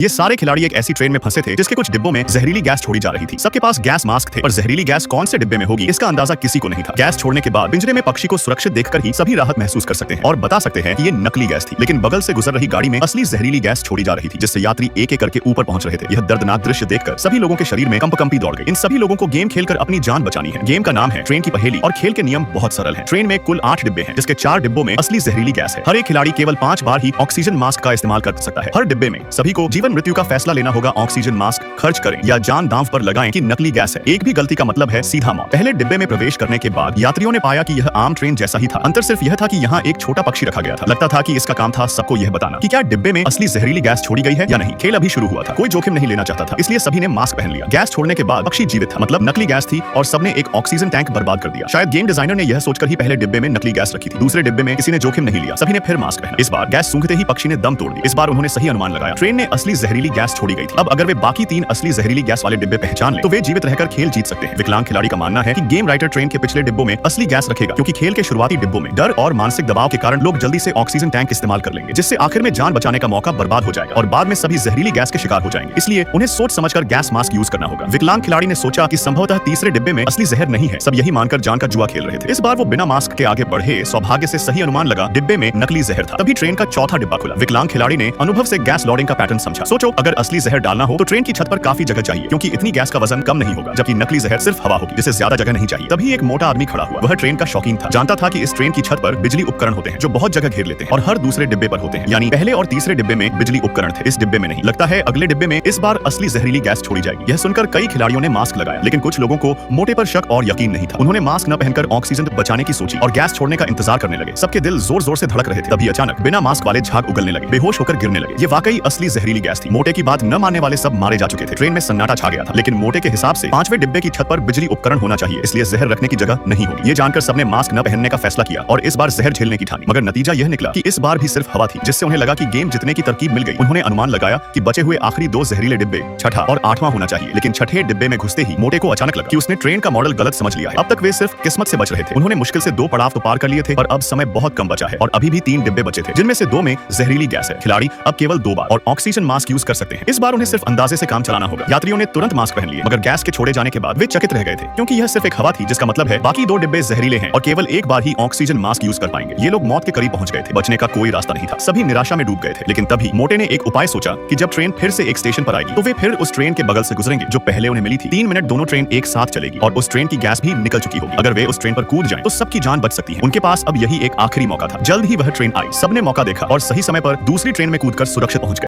ये सारे खिलाड़ी एक ऐसी ट्रेन में फंसे थे जिसके कुछ डिब्बों में जहरीली गैस छोड़ी जा रही थी। सबके पास गैस मास्क थे, पर जहरीली गैस कौन से डिब्बे में होगी इसका अंदाजा किसी को नहीं था। गैस छोड़ने के बाद पिंजरे में पक्षी को सुरक्षित देखकर ही सभी राहत महसूस कर सकते हैं और बता सकते हैं कि ये नकली गैस थी। लेकिन बगल से गुजर रही गाड़ी में असली जहरीली गैस छोड़ी जा रही थी, जिससे यात्री एक एक करके ऊपर पहुंच रहे थे। यह दर्दनाक दृश्य देखकर सभी लोगों के शरीर में कंपकंपी दौड़ गई। इन सभी लोगों को गेम खेलकर अपनी जान बचानी है। गेम का नाम है ट्रेन की पहेली और खेल के नियम बहुत सरल है। ट्रेन में कुल 8 डिब्बे हैं, जिसके 4 डिब्बों में असली जहरीली गैस है। हर एक खिलाड़ी केवल 5 बार ही ऑक्सीजन मास्क का इस्तेमाल कर सकता है। हर डिब्बे में सभी को जीवन मृत्यु का फैसला लेना होगा। ऑक्सीजन मास्क खर्च करें या जान दांव पर लगाएं कि नकली गैस है। एक भी गलती का मतलब है सीधा मौत। पहले डिब्बे में प्रवेश करने के बाद यात्रियों ने पाया कि यह आम ट्रेन जैसा ही था। अंतर सिर्फ यह था कि यहाँ एक छोटा पक्षी रखा गया था। लगता था कि इसका काम था सबको यह बताना कि क्या डिब्बे में असली जहरीली गैस छोड़ी गई है या नहीं। खेल अभी शुरू हुआ था, कोई जोखिम नहीं लेना चाहता था, इसलिए सभी ने मास्क पहन लिया। गैस छोड़ने के बाद पक्षी जीवित था, मतलब नकली गैस थी और सबने एक ऑक्सीजन टैंक बर्बाद कर दिया। शायद गेम डिजाइनर ने यह सोचकर ही पहले डिब्बे में नकली गैस रखी थी। दूसरे डिब्बे में किसी ने जोखिम नहीं लिया, सभी ने फिर मास्क पहना। इस बार गैस सूंघते ही पक्षी ने दम तोड़ दी। इस बार उन्होंने सही अनुमान लगाया, ट्रेन ने असली जहरीली गैस छोड़ी गई थी। अब अगर वे बाकी 3 असली जहरीली गैस वाले डिब्बे पहचान ले तो वे जीवित रहकर खेल जीत सकते हैं। विकलांग खिलाड़ी का मानना है कि गेम राइटर ट्रेन के पिछले डिब्बों में असली गैस रखेगा, क्योंकि खेल के शुरुआती डिब्बों में डर और मानसिक दबाव के कारण लोग जल्दी से ऑक्सीजन टैंक इस्तेमाल कर लेंगे, जिससे आखिर में जान बचाने का मौका बर्बाद हो जाएगा और बाद में सभी जहरीली गैस के शिकार हो जाएंगे। इसलिए उन्हें सोच समझकर गैस मास्क यूज करना होगा। विकलांग खिलाड़ी ने सोचा कि संभवतः तीसरे डिब्बे में असली जहर नहीं है। सब यही मानकर जान का जुआ खेल रहे थे। इस बार वो बिना मास्क के आगे बढ़े। सौभाग्य से सही अनुमान लगा, डिब्बे में नकली जहर था। तभी ट्रेन का चौथा डिब्बा खुला। विकलांग खिलाड़ी ने अनुभव से गैस लोडिंग का पैटर्न समझा। सोचो, अगर असली जहर डालना हो तो ट्रेन की छत पर काफी जगह चाहिए, क्योंकि इतनी गैस का वजन कम नहीं होगा, जबकि नकली जहर सिर्फ हवा होगी, जिसे ज्यादा जगह नहीं चाहिए। तभी एक मोटा आदमी खड़ा हुआ। वह ट्रेन का शौकीन था, जानता था कि इस ट्रेन की छत पर बिजली उपकरण होते हैं जो बहुत जगह घेर लेते हैं और हर दूसरे डिब्बे पर होते हैं। यानी पहले और तीसरे डिब्बे में बिजली उपकरण थे, इस डिब्बे में नहीं। लगता है अगले डिब्बे में इस बार असली जहरीली गैस छोड़ी जाएगी। यह सुनकर कई खिलाड़ियों ने मास्क लगाया, लेकिन कुछ लोगों को मोटे पर शक और यकीन नहीं था। उन्होंने मास्क न पहनकर ऑक्सीजन बचाने की सोची और गैस छोड़ने का इंतजार करने लगे। सबके दिल जोर जोर से धड़क रहे थे। तभी अचानक बिना मास्क वाले झाग उगलने लगे, बेहोश होकर गिरने लगे। ये वाकई असली जहरीली गैस थी। मोटे की बात न मानने वाले सब मारे जा चुके थे। ट्रेन में सन्नाटा छा गया था, लेकिन मोटे के हिसाब से 5वें डिब्बे की छत पर बिजली उपकरण होना चाहिए, इसलिए जहर रखने की जगह नहीं होगी। ये जानकर सबने मास्क न पहनने का फैसला किया और इस बार जहर झेलने की ठानी। मगर नतीजा यह निकला कि इस बार भी सिर्फ हवा थी, जिससे उन्हें लगा कि गेम जीतने की तरकीब मिल गई। उन्होंने अनुमान लगाया कि बचे हुए आखिरी 2 जहरीले डिब्बे 6ठा और 8वां होना चाहिए, लेकिन 6ठे डिब्बे में घुसते ही मोटे को अचानक लगा कि उसने ट्रेन का मॉडल गलत समझ लिया है। अब तक वे सिर्फ किस्मत से बच रहे थे। उन्होंने मुश्किल से 2 पड़ाव तो पार कर लिए थे, पर अब समय बहुत कम बचा है और अभी भी 3 डिब्बे बचे थे, जिनमें से 2 में जहरीली गैस है। खिलाड़ी अब केवल 2 बार और ऑक्सीजन मास्क यूज कर सकते हैं। इस बार उन्हें सिर्फ अंदाजे से काम चलाना होगा। यात्रियों ने तुरंत मास्क पहन लिए, मगर गैस के छोड़े जाने के बाद वे चकित रह गए थे, क्योंकि यह सिर्फ एक हवा थी, जिसका मतलब है बाकी 2 डिब्बे जहरीले हैं और केवल एक बार ही ऑक्सीजन मास्क यूज कर पाएंगे। ये लोग मौत के करीब पहुंच गए थे। बचने का कोई रास्ता नहीं था। सभी निराशा में डूब गए थे। लेकिन तभी मोटे ने एक उपाय सोचा कि जब ट्रेन फिर से एक स्टेशन पर आएगी तो वे फिर उस ट्रेन के बगल से गुजरेंगे जो पहले उन्हें मिली थी। 3 मिनट दोनों ट्रेन एक साथ चलेगी और उस ट्रेन की गैस भी निकल चुकी होगी। अगर वे उस ट्रेन पर कूद जाएं तो सबकी जान बच सकती है। उनके पास अब यही एक आखिरी मौका था। जल्द ही वह ट्रेन आई। सबने मौका देखा और सही समय पर दूसरी ट्रेन में कूदकर सुरक्षित पहुंच गए।